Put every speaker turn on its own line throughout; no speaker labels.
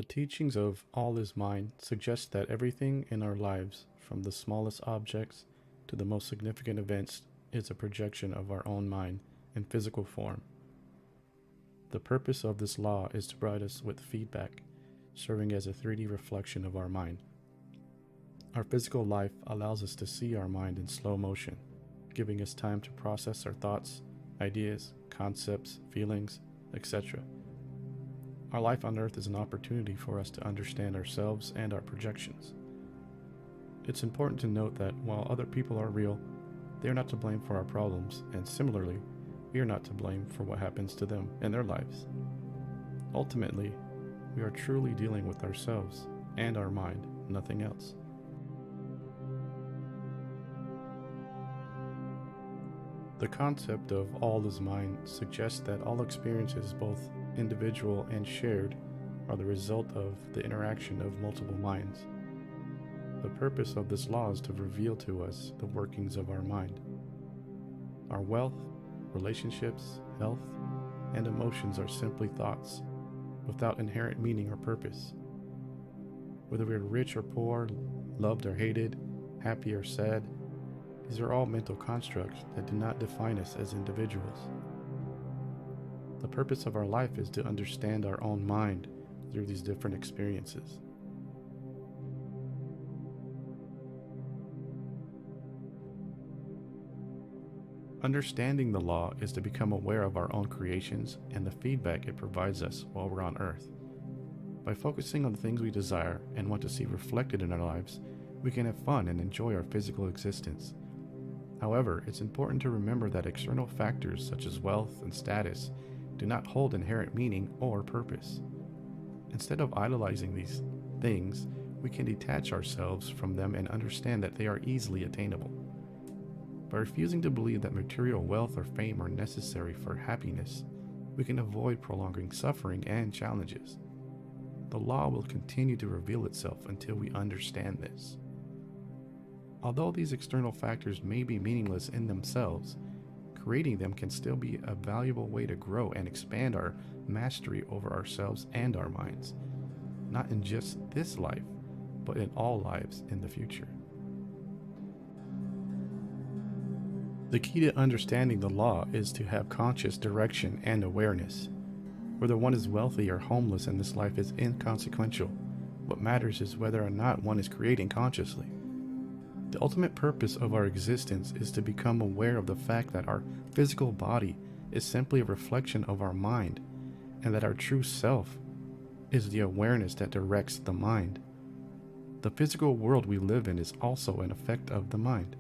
The teachings of all is mind suggest that everything in our lives, from the smallest objects to the most significant events, is a projection of our own mind in physical form. The purpose of this law is to provide us with feedback, serving as a 3D reflection of our mind. Our physical life allows us to see our mind in slow motion, giving us time to process our thoughts, ideas, concepts, feelings, etc. Our life on Earth is an opportunity for us to understand ourselves and our projections. It's important to note that while other people are real, they are not to blame for our problems, and similarly, we are not to blame for what happens to them in their lives. Ultimately, we are truly dealing with ourselves and our mind, nothing else. The concept of all is mind suggests that all experiences, both individual and shared, are the result of the interaction of multiple minds. The purpose of this law is to reveal to us the workings of our mind. Our wealth, relationships, health, and emotions are simply thoughts, without inherent meaning or purpose. Whether we are rich or poor, loved or hated, happy or sad, these are all mental constructs that do not define us as individuals. The purpose of our life is to understand our own mind through these different experiences. Understanding the law is to become aware of our own creations and the feedback it provides us while we're on Earth. By focusing on the things we desire and want to see reflected in our lives, we can have fun and enjoy our physical existence. However, it's important to remember that external factors such as wealth and status do not hold inherent meaning or purpose. Instead of idolizing these things, we can detach ourselves from them and understand that they are easily attainable. By refusing to believe that material wealth or fame are necessary for happiness, we can avoid prolonging suffering and challenges. The law will continue to reveal itself until we understand this. Although these external factors may be meaningless in themselves, creating them can still be a valuable way to grow and expand our mastery over ourselves and our minds, not in just this life, but in all lives in the future. The key to understanding the law is to have conscious direction and awareness. Whether one is wealthy or homeless in this life is inconsequential. What matters is whether or not one is creating consciously. The ultimate purpose of our existence is to become aware of the fact that our physical body is simply a reflection of our mind, and that our true self is the awareness that directs the mind. The physical world we live in is also an effect of the mind.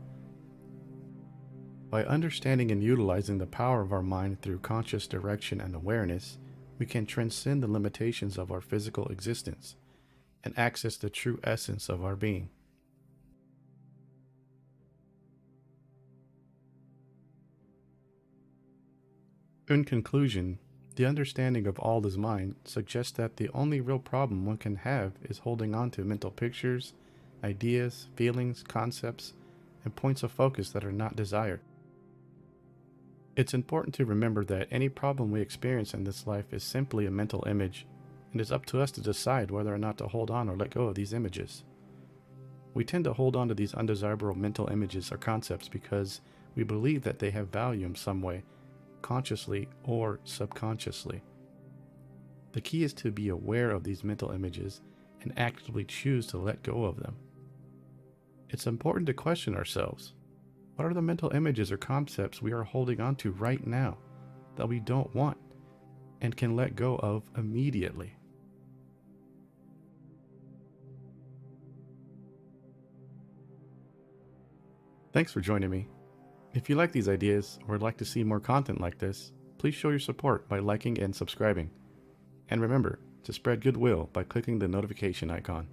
By understanding and utilizing the power of our mind through conscious direction and awareness, we can transcend the limitations of our physical existence and access the true essence of our being. In conclusion, the understanding of all is mind suggests that the only real problem one can have is holding on to mental pictures, ideas, feelings, concepts, and points of focus that are not desired. It's important to remember that any problem we experience in this life is simply a mental image, and it's up to us to decide whether or not to hold on or let go of these images. We tend to hold on to these undesirable mental images or concepts because we believe that they have value in some way, consciously or subconsciously. The key is to be aware of these mental images and actively choose to let go of them. It's important to question ourselves. What are the mental images or concepts we are holding on to right now that we don't want and can let go of immediately? Thanks for joining me. If you like these ideas or would like to see more content like this, please show your support by liking and subscribing. And remember to spread goodwill by clicking the notification icon.